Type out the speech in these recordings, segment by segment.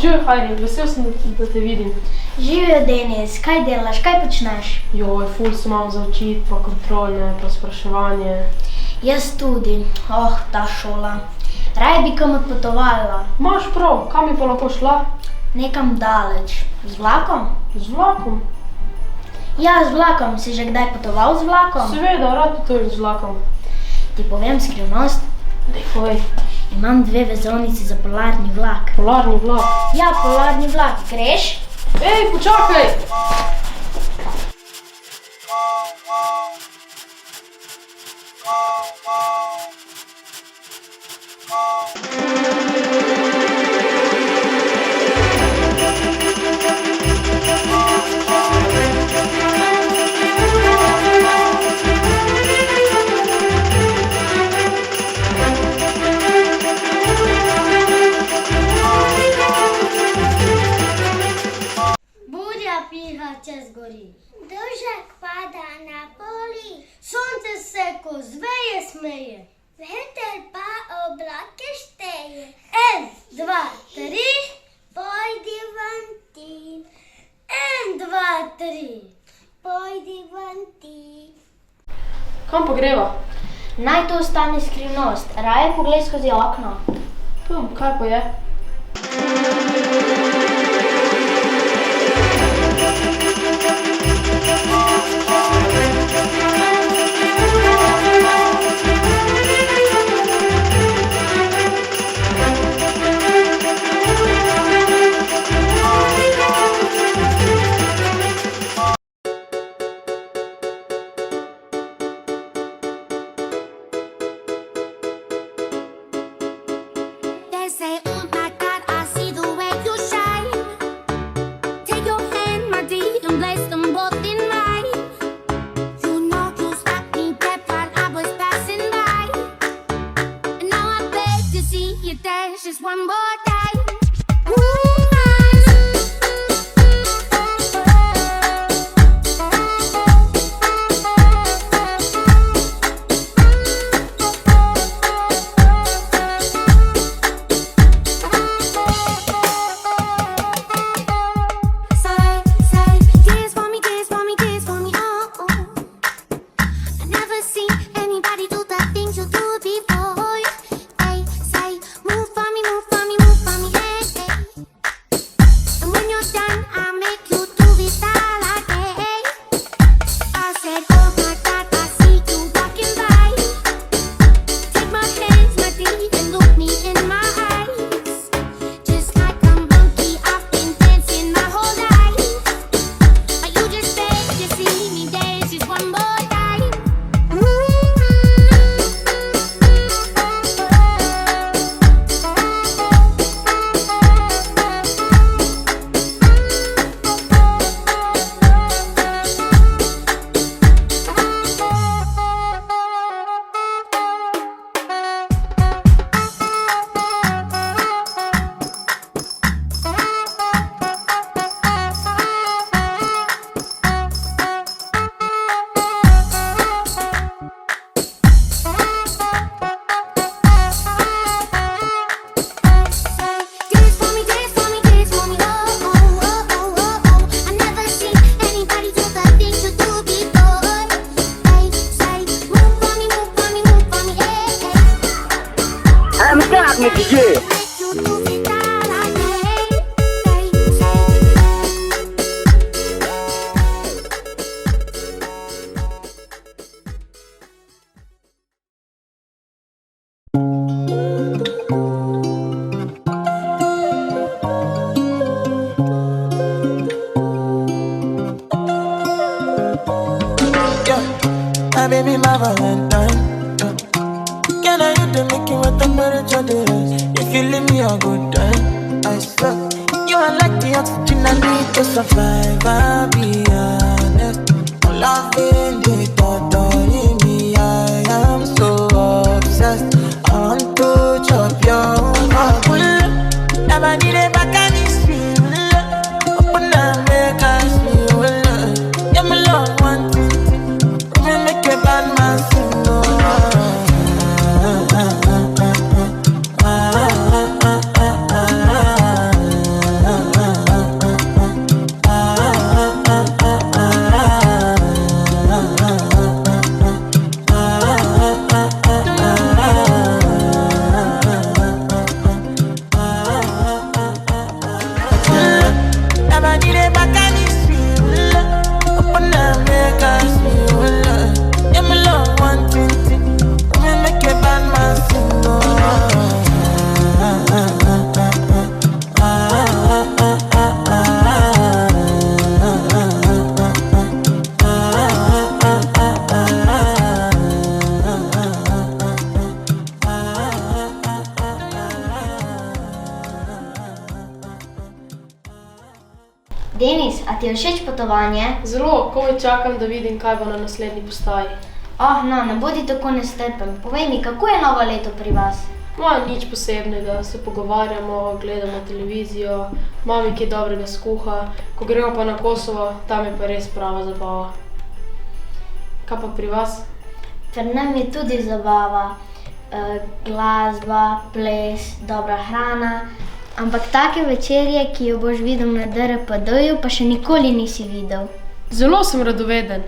Živijo, Hajri, vesel sem, da te vidim. Živijo, Denis, kaj delaš, kaj počneš? Joj, ful se imam za učiti, pa kontrolne, pa spraševanje. Jaz tudi. Ta šola. Raje bi kam odpotovala. Imaš prav, kam bi pa lahko šla? Nekam daleč. Z vlakom? Z vlakom? Ja, z vlakom. Si že kdaj potoval z vlakom? Seveda, rad potujem z vlakom. Ti povem skrivnost? Daj, povej. Imam 2 vezovnici za polarni vlak. Polarni vlak? Ja, polarni vlak. Greš? Ej, počakaj! Burja piha čez gori, dežek pada na poli, sonce se ko zveje smeje, veter pa oblake šteje. 1, 2, 3, pojdi ven ti. 1, 2, 3, pojdi ven ti. Kam pa greva? Naj to ostane skrivnost. Raje poglej skozi okno. Kaj pa je? They say, oh my God, I see the way you shine. Take your hand, my dear, and place them both in mine. You know you stopped me dead while I was passing by. And now I beg to see you dance just one more time. Say, dance for me, dance for me, dance for me, oh, oh. I never seen anybody do the things you do before. Hey, say, move for me, move for me, move for me, hey, hey. And when you're done, I'll make you do it all again. I said, oh my God, I see you walking by. Take my hands, my dear, and look me in my eyes. Just like a monkey, I've been dancing my whole life. But you just beg to see me dance just one more time. Dance for me, dance for me, dance for me, oh, oh, oh, oh, oh, oh. I never seen anybody do the things you do before. Hey, say, move for me, move for me, move for me, hey, hey. I'm back, Nicky J. Make you do it all again. Hey, say. Yeah, my baby, my Valentine. Yeah. Can I hit the making with the temperature there? If you leave me a good time, I swear. You are like the oxygen I need to survive. I'll be honest. I'm loving the thought of me. I am so obsessed. I want to chop your heart. Never need a back and it's real. Open up, make us feel. Yeah, my love, one thing. We make a bad man sing. me back and it's sweet love. Open up, make us sweet love. Yeah, me love one thing. Me make a bad man sing. Denis, a ti je všeč potovanje? Zelo, komaj čakam, da vidim, kaj bo na naslednji postaji. No, ne bodi tako nestrpen. Povej mi, kako je novo leto pri vas? Nič posebnega, se pogovarjamo, gledamo televizijo, mami kaj dobrega skuha. Ko gremo pa na Kosovo, tam je pa res prava zabava. Kaj pa pri vas? Pri nam je tudi zabava, glasba, ples, dobra hrana. Ampak take večerje, ki jo boš videl na DRPD-ju, pa še nikoli nisi videl. Zelo sem radoveden.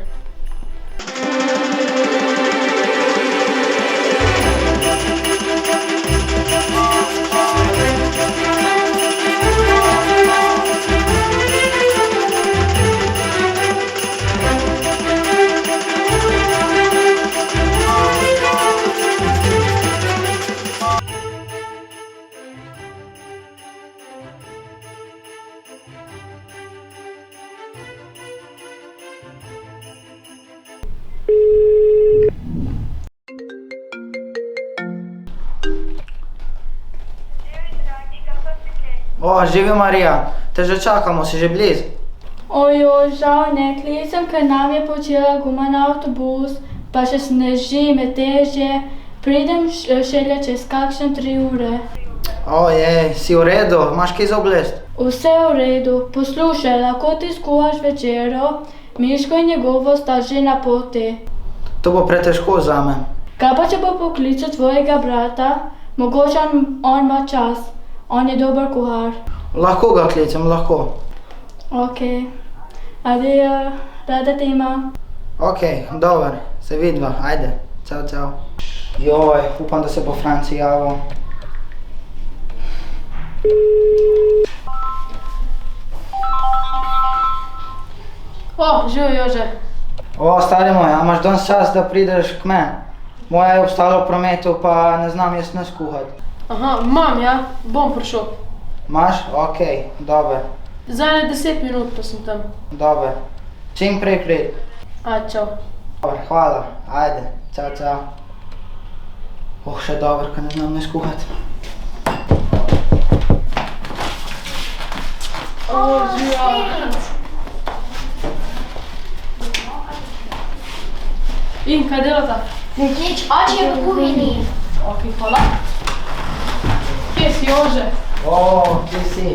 Živi Marija, te že čakamo, si že blizu. Ojoj, žal ne, klicam, ker nam je počela guma na avtobus, pa še sneži, metežje. Pridem šele čez kakšne 3 ure. Ojej, si v redu, imaš kaj za oblest? Vse v redu, poslušaj, lahko ti skuhaš večero, Miško in njegovo sta že na poti. To bo pretežko zame. Kaj pa če bo poklical tvojega brata, mogoče on ima čas, on je dober kuhar. Lahko ga klicam, lahko. Ok, adijo, rada te imam. Ok, dober, se vidva, ajde, čau. Joj, upam, da se bo Franci javil. Živijo Jože. Stari moj, a imaš danes čas, da prideš k meni? Moja je obstala v prometu, pa ne znam jaz nič kuhati. Imam, ja, bom prišel. Imaš? Ok, dober. Zdaj 10 minut pa sem tam. Dober. Čim prej pridi. Čau. Dober, hvala, ajde, čau. Še dober, ko ne znam nič kuhati. In kaj delata? Nič, oči je v kuhinji. Ok, hvala. Kje si Jože? Kje si?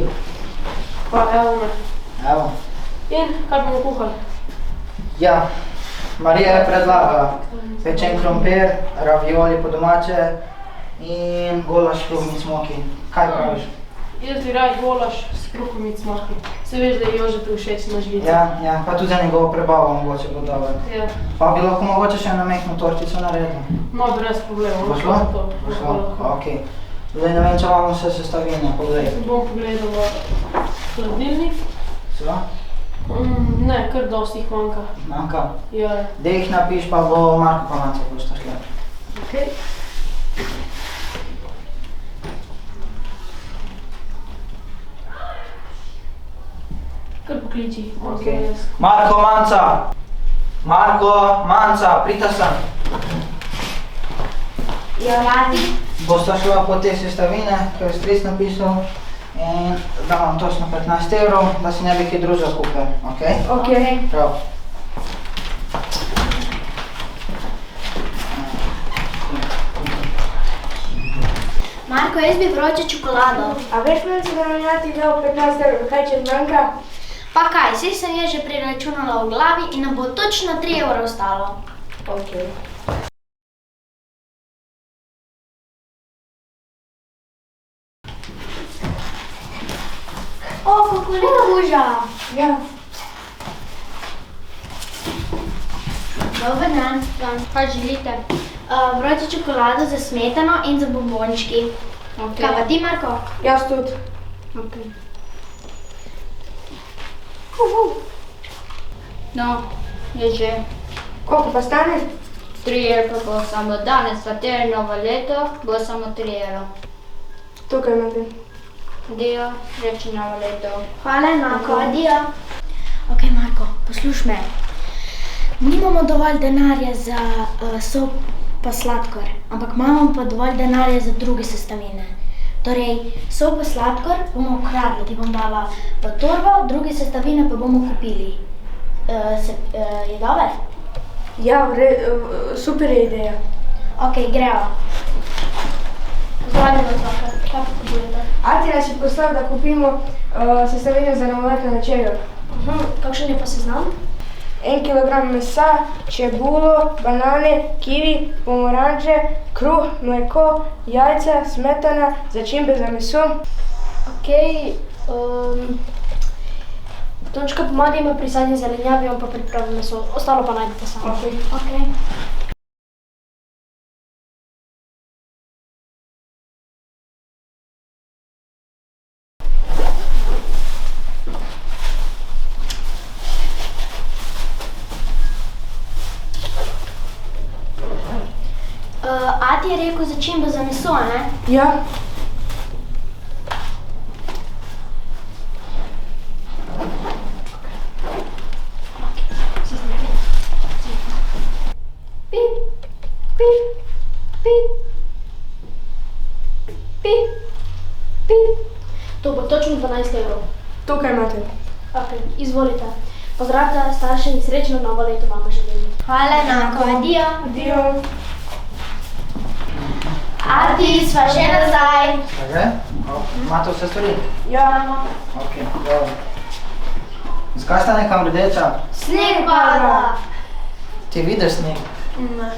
Pa evo me. Evo. In kaj bomo kuhali? Ja, Marija je predlagala pečen krompir, ravioli po domače in golaš s kruhom in smoki. Kaj praviš? Jaz bi rad golaš s kruhom in smoki. Se veš, da je Jože tu všeč na žlico. Ja, pa tudi za njegovo prebavo mogoče bo dober. Ja. Pa bi lahko mogoče še eno mehno tortico naredil. Brez problema. Bo šlo? Bo šlo, ok. Zdaj ne vem, če imamo vse sestavine, poglej. Bom pogledal v hladilnik. Celo? Ne, kar dosti jih manjka. Manjka? Ja. Dej jih napiš, pa bo Marko Pamaca bosta šla. Ok. Kar pokliči. Marko Manca! Marko Manca, prita sem. Jo, radi. Bosta šla po te sestavine, ki je stric napisal, in da vam točno 15 €, da si ne bi kaj drugega kupil, ok? Ok. Prav. Marko, jaz bi vroče čokolado. A veš, meni si naravnati dal 15 €, kaj če zmanjka? Pa kaj, saj sem jaz že preračunala v glavi in nam bo točno 3 € ostalo. Ok. Kako kuža. Ja. Dober dan. Kaj želite? Vroče čokolado za smetano in za bombončki. Kaj pa ti, Marko? Jaz tudi. Ok. No, je že. Koliko pa stane? 3 evra pa bo samo danes, katero novo leto, bo samo 3 evra. Tukaj imate. Dio, reči novo leto. Hvala enako, adijo. Ok, Marko, posluš me. Nimamo dovolj denarja za sol pa sladkor, ampak imamo pa dovolj denarja za druge sestavine. Torej, sol pa sladkor bomo ukradli, ti bom dala v torbo, druge sestavine pa bomo kupili. Je dober? Ja, super je ideja. Ok, gremo. Pozdravljamo otroka, kaj potrebujete? Ati nas je poslal, da kupimo sestavine za novoletno večerjo. Kakšen je pa seznam? 1 kg mesa, čebulo, banane, kivi, pomaranče, kruh, mleko, jajca, smetana, začimbe za meso. Ok, Tončka, pomagaj mi pri zadnji zelenjavi, on pa pripravi meso, ostalo pa najdete sami. Ok. Ati je rekel začimbe za meso, ne? Ja. To bo točno 12 evrov. Tukaj imate. Ok, izvolite. Pozdravite starše in srečno novo leto vama želim. Hvala enako, adijo. Adijo. Ati, sva že nazaj. Že? Imate vse stvari? Ja. Ok, dobro. Zakaj sta nekam rdeča? Sneg pada. Ti vidiš sneg? Ne.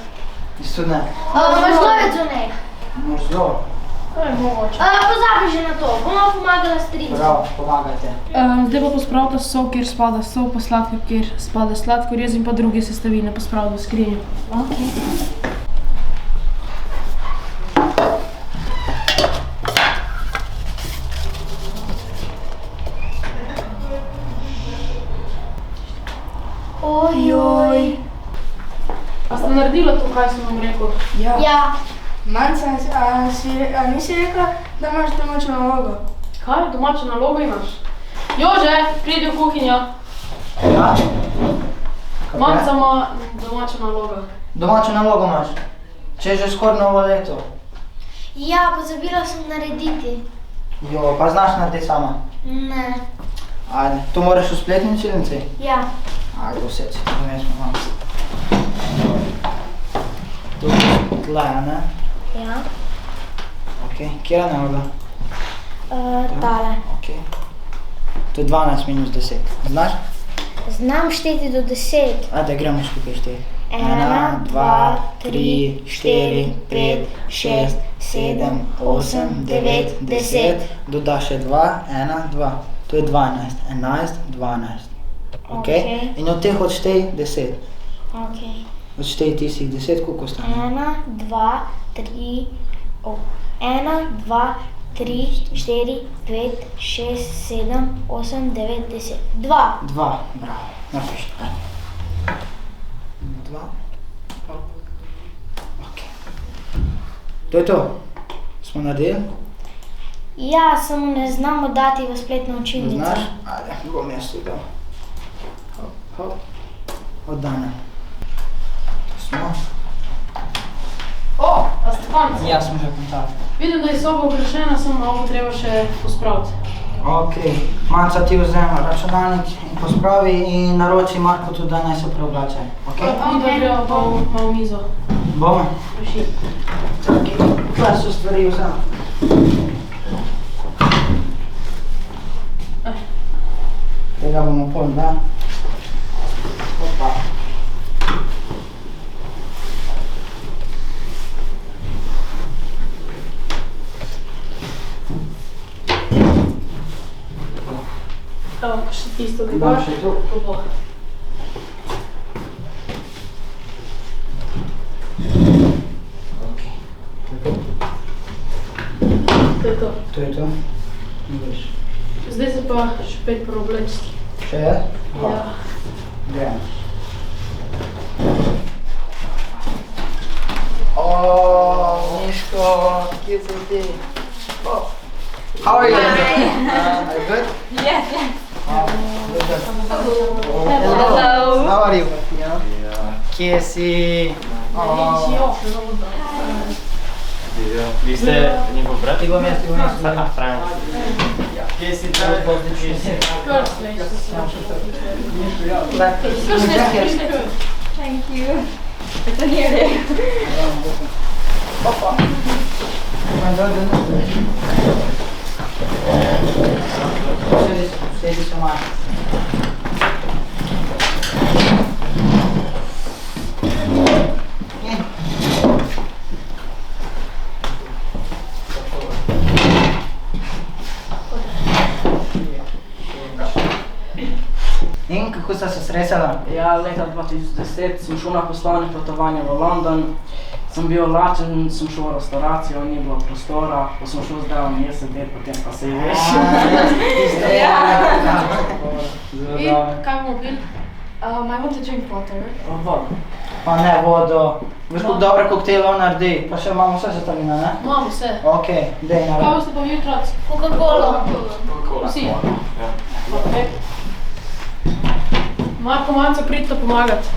Jaz tudi ne. Možlovec zunaj. Možlo. To je mogoče. Pozabi že na to, bomo pomagala stricu. Prav, pomagajte. Zdaj pa pospravite sol, kjer spada sol, pa sladkor, kjer spada sladkor, jaz in pa druge sestavine pospravite v skrinjo. Ok. Ojoj. A ste naredila to, kaj sem vam rekel? Ja. Manca, a nisi rekla, da imaš domačo nalogo? Kaj? Domačo nalogo imaš? Jože, pridi v kuhinjo. Ja? Manca ima domačo nalogo. Domačo nalogo imaš? Če je že skoraj novo leto. Ja, pozabila sem narediti. Jo, pa znaš narediti sama? Ne. Ajde, to moraš v spletni učilnici? Ja. Ajde, vseci, vmes smo vam. Tu je tle, ne? Ja. Ok, kjera naloga? Tale. Ok. To je 12 minus 10. Znaš? Znam šteti do 10. Ajde, gremo skupaj šteti. 1, 2, 3, 4, 5, 6, 7, 8, 9, 10. Doda še 2, 1, 2. To je 12. 11, 12. Ok? Okej. In od teh odštej 10. Ok. Odštej tistih 10, koliko stane? 1, 2, 3, 1, 2, 3, 4, 5, 6, 7, 8, 9, 10. 2. 2, bravo. Napiši. 2. Ok. To je to. Smo naredili? Ja, samo ne znamo dati v spletno učilnico. Znaš? Ajde, bom jaz to dal. Hop, hop. Oddane. To smo. O, a ste konci? Ja, smo že kontali. Vidim, da je soba ogrešena, samo malo treba še pospraviti. Ok, Manca ti vzema računalnik in pospravi in naroči Marko tudi, da naj se preoblače. Ok? Mi pa gremo pa malo mizo. Bomo? Reši. Čakaj, kaj so stvari vzema? Tega bomo pol, da? Opa. Evo, pa še tisto, da Dam boš. še to. To bo. Ok. To je to? To je to. To je to? Ne greš. Zdaj se pa špet preobleči. Še? Ja. Gremo. Miško, kje si ti? How are you? Are you good? Yes. Good. Hello. How are you? Kje si? Vi ste njegov brat? Ti bom jaz. Aha, Franc. Kje si tam? Thank you. To nije red. Opa. Sedi se malo. In kako sta se srečala? Ja, leta 2010 sem šel na poslovne potovanje v London. Sem bil lačen, sem šel v restauracijo, ni bilo prostora, pa sem šel zdaj v mesec, potem pa se je rešil. In kaj bomo pili? I want to drink water. Vodo. Pa ne, vodo. Veš, kako dobre koktejle on naredi. Pa še imamo vse sestavine, ne? Imamo vse. Ok, dej Kaj naredi. boste pa vi otroci? Coca-Cola. Vsi? Okay. Marko, Manco, pridite pomagati.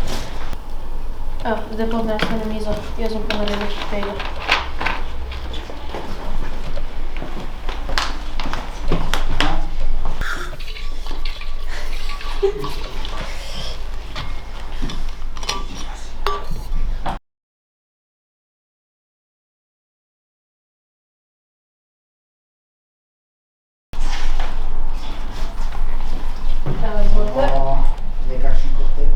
Evo, zdaj pa odnesme na mizo. Jaz bom pa naredil še tega. Evo, izvolite. Zdaj kakšen koktejl.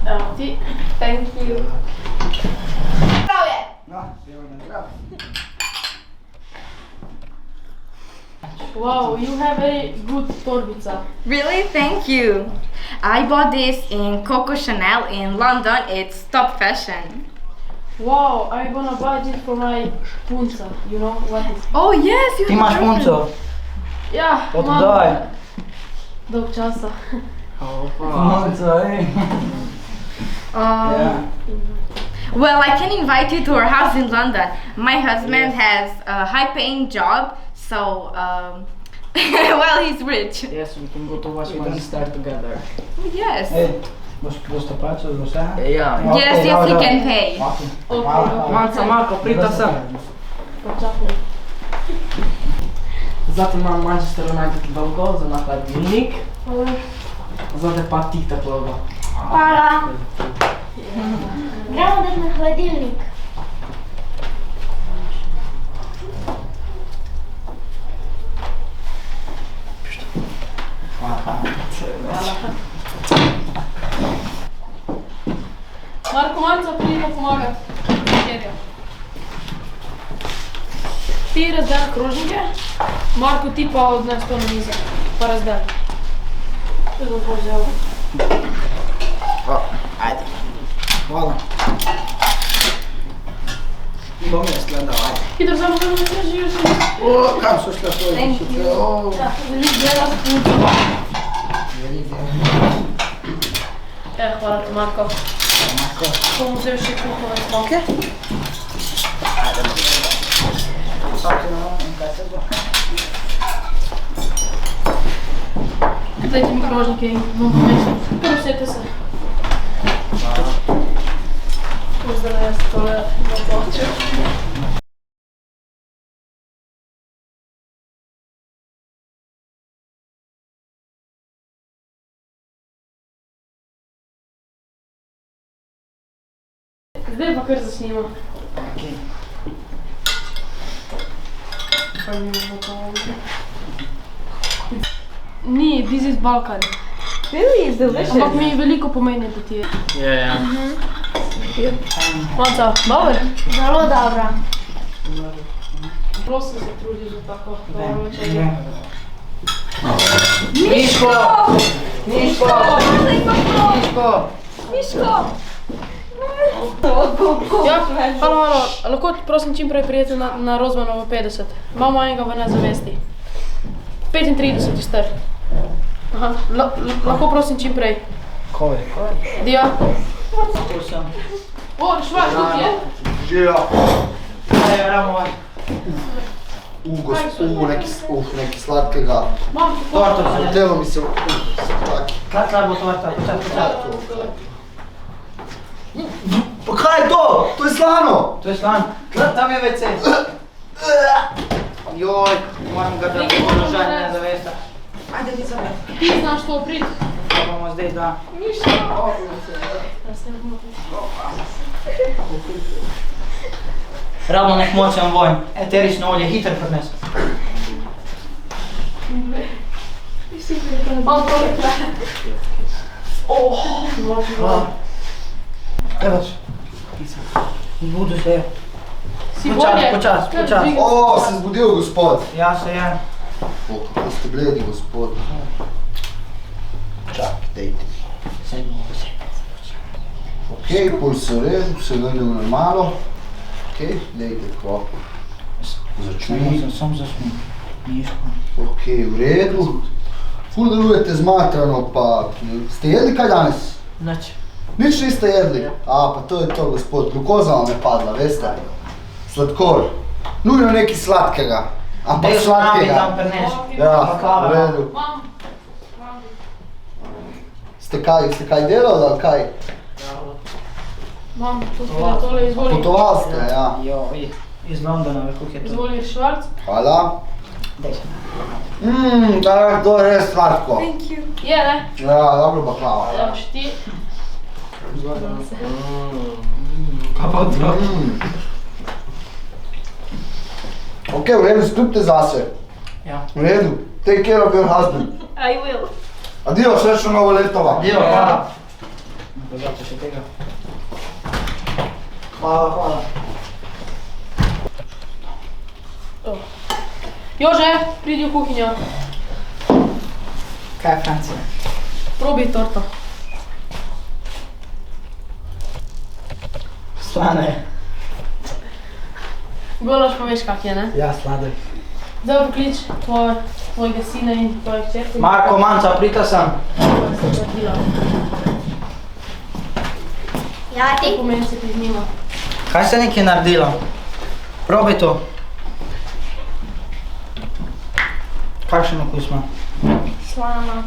Evo ti. Thank you. No, zdaj na zdrav. Wow, you have very good torbica. Really? Thank you. I bought this in Coco Chanel in London. It's top fashion. Wow, I'm gonna buy this for my punca. You know what is? Oh yes, you Ti imaš punco? Ja, Od imam kdaj? dolg časa. Punco, ej. Ja. Well, I can invite you to our house in London. My husband has a high-paying job, so well, he's rich. Yes, we can go to watch Manchester together. Yes. Ej, boste plačali za vse? Ja. Yes, yes, he can pay. Ok, hvala. Manca, Marko, pridite sem. Počakaj. Zato imam Manchester United logo za na hladilnik. Zato pa TikTok logo. Hvala. Gremo dati na hladilnik. Marko, Manca, pridite pomagati. Večerja. Ti razdeli krožnike, Marko, ti pa odnes to na mizo. Pa razdeli. To je dobro vzel. Ajde. Hvala. Bom jaz gledal, ajde. Hitro samo da ne živiš. O, kam so šle tvoje mišice? O, Veliko dela s punco. veliko. Hvala ti, Marko. Marko. Bom vzel še kuhove smoke. Vsak in kaj se bo? Dajte mi krožnike in bom pomešal. Prosete se. Zdaj jaz tole napočem. Zdaj pa kar začnimo. Okay. Pa mi bo to ni, this is Balkan. Really, it's delicious. Ampak mi veliko pomeni, da ti je. Ja. Manca, dober? Zelo dobra. Prosim se trudiš za tako dobro večerjo. Miško! Miško! Miško! Miško! Ja, halo, lahko prosim čim prej prijete na Rozmanovo 50. Imamo enega v nezavesti. 35 je star. Aha, lahko prosim čim prej. Koj? Dio. Tu sem. O, Švar, tukaj je. Žijo. Kaj je ramo? Neki sladkega. Torto. Delo mi se taki. Kaj slabo torta? Pa kaj je to? To je slano! To je slan. Tam je WC. Joj, moram ga da položaj nezavesta. Ajde, ti sam. Ti znaš to prid. Pa bomo zdaj da. Ravno nek močen vonj. Eterično olje, hiter prines. Evo. Budu se. Počas. O, se zbudil gospod. Ja se je. O, kako ste bledi gospod. Čak, dejte. Okej, puls je v redu, se vrnem normalno. Okej, dejte tako. Začni. Sam zasmi. Miško. Okej, v redu. Ful delujete zmatrano, pa ste jedli kaj danes? Nič. Nič niste jedli? A, pa to je to, gospod. Glukoza vam je padla, veste? Sladkor. Nujno nekaj sladkega. Ampak sladkega. Tam prines. Ja, v redu. Ste kaj delali, ali kaj? Mam, to spila tole, izvoli. Potovali ste, ja. Jo, iz Londona, kako je to. Izvoli Švarc. Hvala. Dej se. To je res sladko. Je, ne? Ja, dobro baklava. Evo še ti. Pa pa otrok. Okej, v redu, skrbite zase. Ja. V redu. Take care of your husband. I will. Adio, srečno novo letova. Dio, hvala. Pozdrav še tega. Hvala. Jože, pridi v kuhinjo. Kaj je Francija? Probi torto. Slana je. Golaš pa veš kak je, ne? Ja, sladek. Zdaj poklič tvojega sina in tvoje hčerke. Marko, Manca, prita sem. Ja, ti? To pomeni se ti z njima. Kaj ste nekaj naredila? Probaj to. Kakšen okus ima? Slana,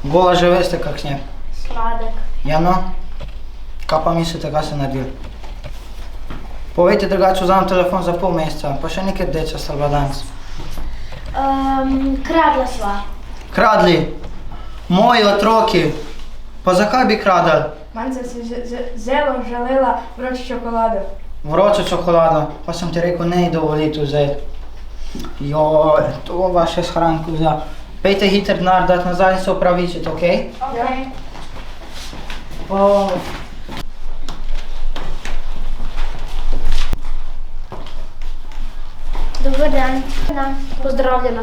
Gola že veste kakšen je. sladek. Ja no? Kaj pa mislite, kaj ste naredili? Povejte drugače, vzamem telefon za pol meseca, pa še nekaj deča sta danes. Kradla sva. Kradli? Moji otroki? Pa zakaj bi kradli? Manca si zelo želela vroče čokolade. Vročo čokolado, pa sem ti rekel, ne dovoliti vzeti. Joj, to vaše shranko vzela. Pejte hiter denar dati nazaj in se opravičiti, okej? Okay. Dober dan. Pozdravljena.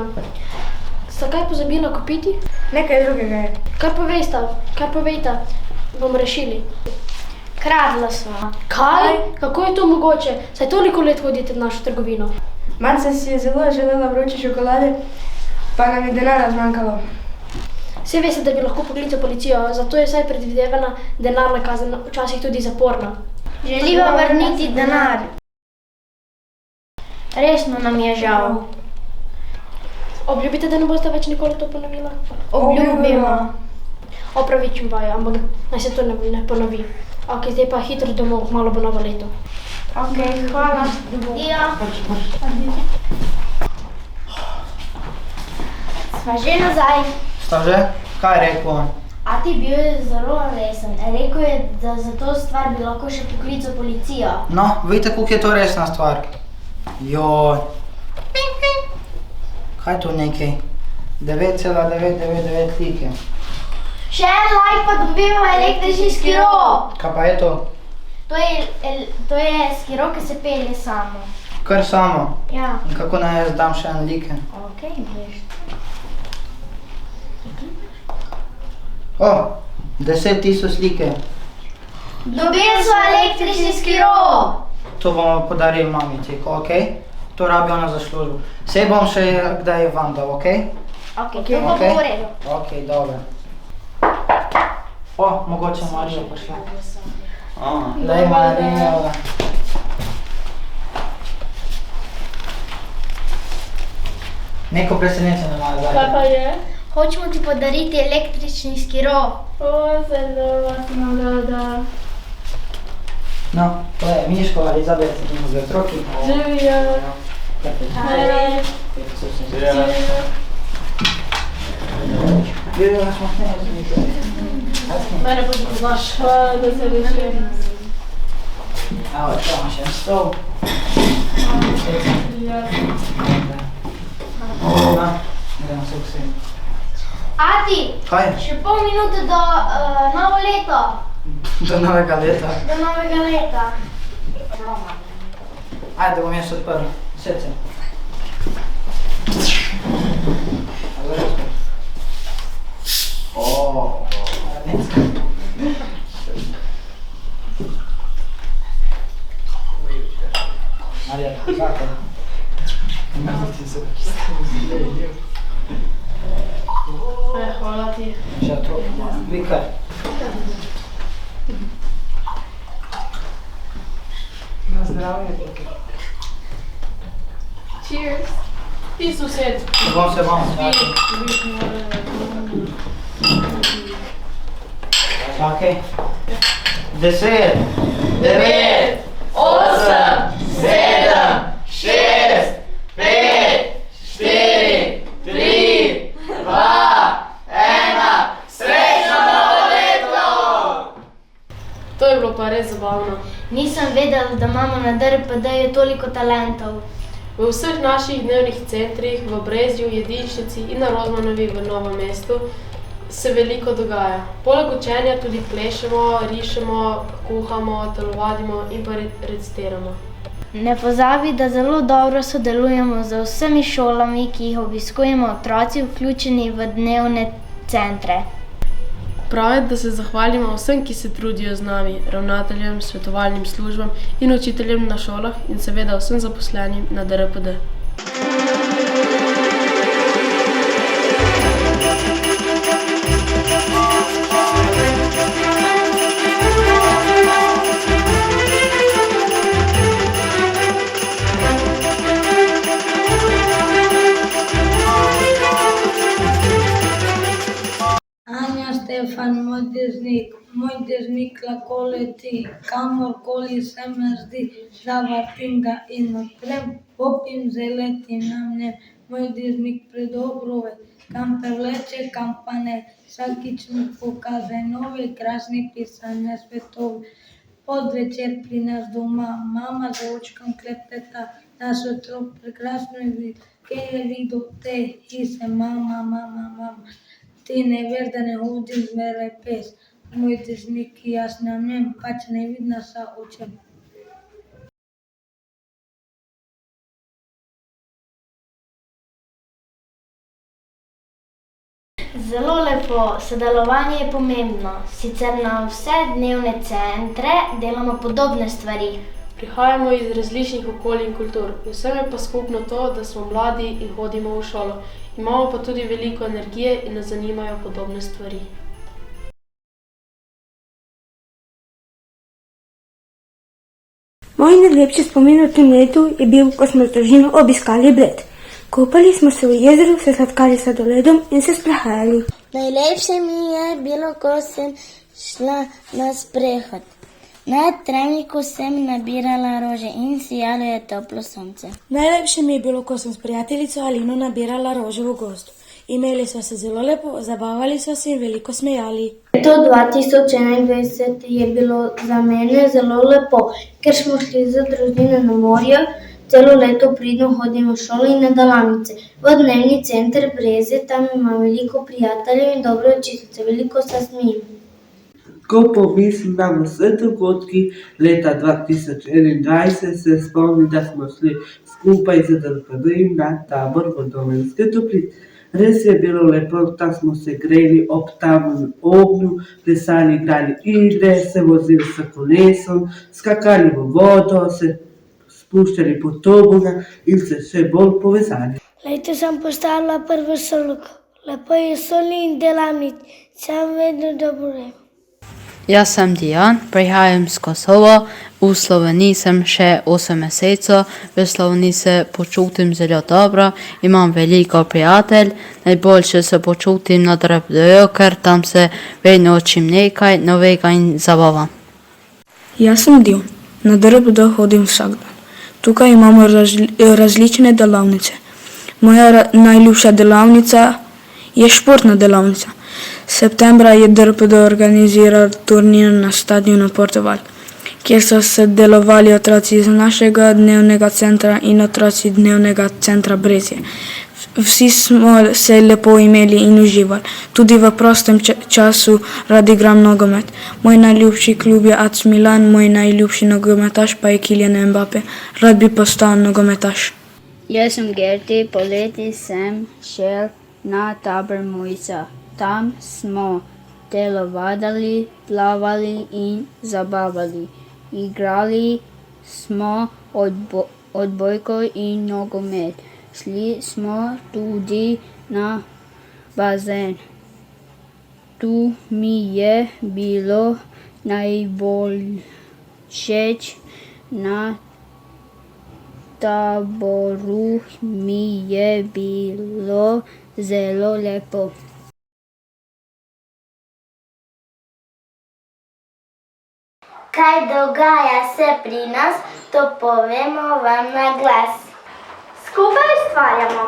Sta kaj pozabila kupiti? Nekaj drugega je. Kaj povejta? Bomo rešili. Kradla sva. Kaj? Kako je to mogoče? Saj toliko let hodite v našo trgovino. Manca si je zelo želela vroče čokolade, pa nam je denarja zmanjkalo. Vse veste, da bi lahko poklical policijo, zato je vsaj predvidevana denarna kazen, včasih tudi zaporna. Želiva vrniti denar. Resno nam je žal. Obljubite, da ne boste več nikoli to ponovila? Obljubimo. Opravičujem vaju, ampak naj se to ne ponovi. Ok, zdaj pa hitro domov, malo bo novo leto. Ok, hvala. Ja. Sva že nazaj. Sta že? Kaj je rekel on? Ati bil je zelo resen. Rekel je, da za to stvar bi lahko še poklical policijo. No, vidite, koliko je to resna stvar. Joj. Kaj je to nekaj? 9,999 like. Še en like pa dobimo električni skiro. Kaj pa je to? To je skiro, ki se pelje samo. Kar samo? Ja. In kako naj jaz dam še en like? Ok, veš. O, 10 000 like. Dobili smo električni skiro. To bomo podarili mamici, ok? To rabi ona za službo. Sej bom še kdaj vam dal, ok? Ok, to bo v redu. Ok, dobro. O, mogoče Marija prišla. Daj Marija. Neko presenečenje ima zdaj. Kaj pa je? Hočemo ti podariti električni skiro. O, zelo vas imam rada. No, to je Miško, Elizabet in z otroki. Živijo. Hej. Živijo, smo sneli. Mene pa tudi znaš. Da se rečem. Evo, to imaš en stol. No, idemo se vsem. Ati, Kaj? še pol minute do novo leto. Do novega leta. Do novega leta. Ajde, bom jaz odprl. Sed se. O, Arnetska. Marija, zate. Hvala ti. Še otrok. Vikar. Na zdravje. Cheers. Ti sosed. Bom se vam svati. Ok. 10, 9, 8, 7, 6, 5, 4, 3, 2, 1. Srečno novo leto! To je bilo pa res zabavno. Nisem vedela, da imamo na DRPD-ju toliko talentov. V vseh naših dnevnih centrih, v Brezju, Jedinšnici in na Rozmanovi v Novem mestu se veliko dogaja. Poleg učenja tudi plešemo, rišemo, kuhamo, telovadimo in pa recitiramo. Ne pozabi, da zelo dobro sodelujemo z vsemi šolami, ki jih obiskujemo otroci, vključeni v dnevne centre. Prav je, da se zahvalimo vsem, ki se trudijo z nami, ravnateljem, svetovalnim službam in učiteljem na šolah in seveda vsem zaposlenim na DRPD. Štefan, moj dežnik lahko leti, kamorkoli se me zdi, zavrtim ga in odprem, popim zeleti na njem. Moj dežnik predobro ve, kam prevleče, kam pa ne, vsakič mi pokaže nove, krasne pisane svetove. Podvečer pri nas doma, mama z očkom klepeta, naš otrok prekrasno je videl, kaj je videl te hise, mama. Ti ne veš, da ne hodim zmeraj pes, moj dežnik, jaz na njem, pač ne vidna sa očem. Zelo lepo, sodelovanje je pomembno, sicer na vse dnevne centre delamo podobne stvari. Prihajamo iz različnih okolij in kultur, vsem je pa skupno to, da smo mladi in hodimo v šolo. Imamo pa tudi veliko energije in nas zanimajo podobne stvari. Moj najlepši spomin v tem letu je bil, ko smo z družino obiskali Bled. Kopali smo se v jezeru, se sladkali s sladoledom in se sprehajali. Najlepše mi je bilo, ko sem šla na sprehod. Na travniku sem nabirala rože in sijalo je toplo sonce. Najlepše mi je bilo, ko sem s prijateljico Alino nabirala rože v gozdu. Imeli smo se zelo lepo, zabavali smo se in veliko smejali. Leto 2021 je bilo za mene zelo lepo, ker smo šli z družino na morje, celo leto pridno hodimo v šolo in na delavnice. V dnevni center Brezje, tam imam veliko prijateljev in dobre učiteljice, veliko se smejim. Ko pomislim na vse dogodki leta 2021, se spomnim, da smo šli skupaj z DRPD na tabor v Dolenjske Toplice. Res je bilo lepo, tam smo se greli ob tamnem ognju, plesali, igrali igre, se vozili s kolesom, skakali v vodo, se spuščali po tobogah in se še bolj povezali. Letos sem postavila prvo solko. Lepo je soli in delavnic, sem vedno dobro. Jaz sem Dijan, prihajam z Kosova, v Sloveniji sem še 8 mesecev, v Sloveniji se počutim zelo dobro, imam veliko prijatelj, najboljše se počutim na DRPD-ju, ker tam se vedno učim nekaj novega in zabavam. Jaz sem Dio, na DRPD hodim vsak dan. Tukaj imamo različne delavnice. Moja najljubša delavnica je športna delavnica. Septembra je DRPD organiziral turnir na stadionu Portugal, kjer so sodelovali otroci iz našega dnevnega centra in otroci dnevnega centra Brezje. Vsi smo se lepo imeli in uživali. Tudi v prostem času rad igram nogomet. Moj najljubši klub je AC Milan, moj najljubši nogometaš pa je Kylian Mbappé. Rad bi postal nogometaš. Jaz sem Gerti, poleti sem šel na tabor Mojca. Tam smo telovadili, plavali in zabavali. Igrali smo odbojko in nogomet. Šli smo tudi na bazen. Tu mi je bilo najbolj všeč, na taboru mi je bilo zelo lepo. Kaj dogaja se pri nas, to povemo vam na glas. Skupaj ustvarjamo,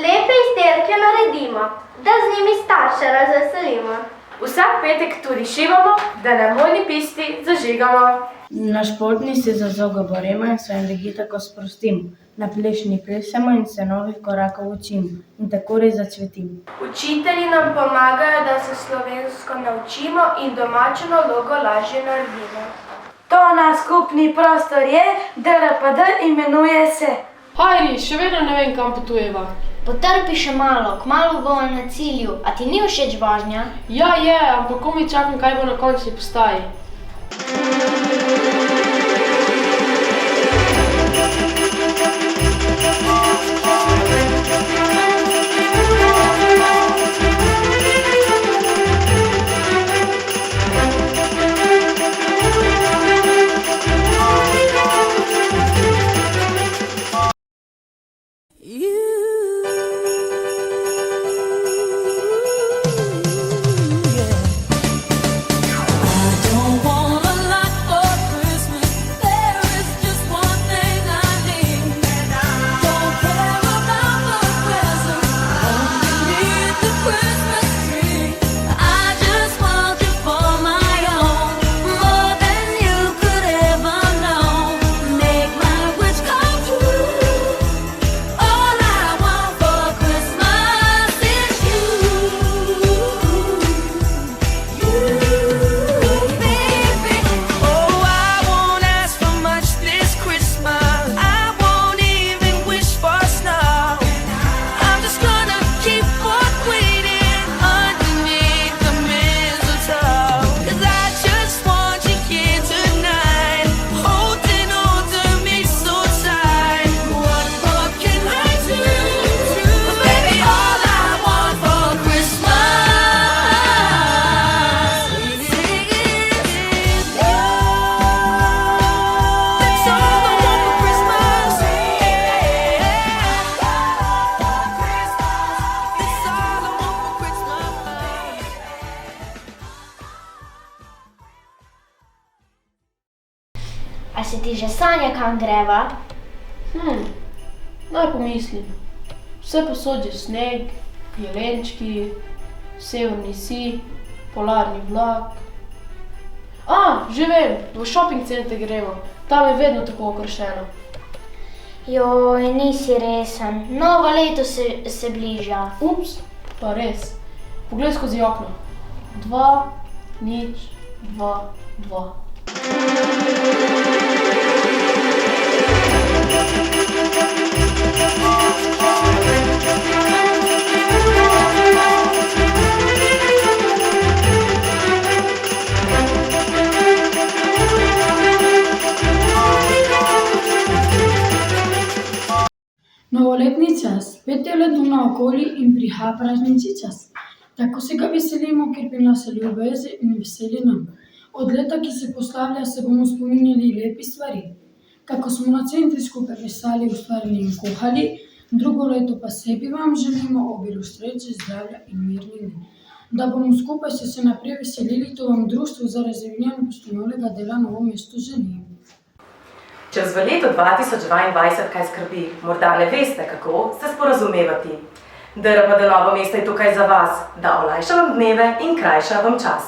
lepe izdelke naredimo, da z njimi starše razveselimo. Vsak petek tudi šivamo, da na vojni pisti zažigamo. Na športni se za zogo borimo in svoje energije tako sprostimo. Na plešni plesamo in se novih korakov učimo. In tako res zacvetimo. Učitelji nam pomagajo, da se slovensko naučimo in domačo nalogo lažje naredimo. To naš skupni prostor je, DRPD imenuje se. Hajri, še vedno ne vem, kam potujeva. Potrpi še malo, kmalu bomo na cilju. A ti ni všeč vožnja? Ja, je, ampak komaj čakam, kaj bo na končni postaji. A se ti že sanja, kam greva? Naj pomislim. Vse posod je sneg, jelenčki, severni sij, polarni vlak. Že vem, v shopping center gremo. Tam je vedno tako okrašeno. Joj, nisi resen. Novo leto se bliža. Ups, pa res. Poglej skozi okno. 2, 0, 2, 2. Novoletni čas, 5 let naokoli in prihaja pražnični čas. Tako se ga veselimo, ker prinaša ljubezen in veselje nam. Od leta, ki se poslavlja, se bomo spominjali lepi stvari. Kako smo na centri skupaj pisali, ustvarili in kuhali, drugo leto pa sebi vam želimo obilo sreče, zdravja in mirni dni. Da bomo skupaj se naprej veselili, to vam Društvo za razvijanje prostovoljnega dela Novo mesto želi. Če vas v letu 2022 kaj skrbi, morda ne veste, kako se sporazumevati. DRPD Novo mesto je tukaj za vas, da olajša vam dneve in krajša vam čas.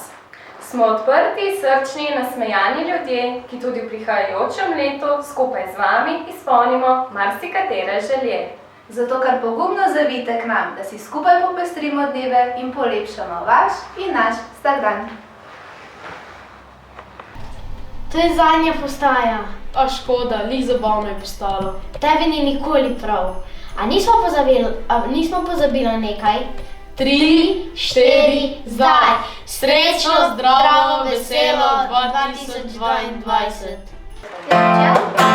Smo odprti, srčni, nasmejani ljudje, ki tudi v prihajajočem letu skupaj z vami izpolnimo marsikatere želje. Zato kar pogumno zavite k nam, da si skupaj popestrimo dneve in polepšamo vaš in naš vsakdan. To je zadnja postaja. A škoda, lih zabavno je postalo. Tebi ni nikoli prav. A nismo pozabili nekaj? 3, 4, zdaj! Srečno, zdravo, veselo 2022!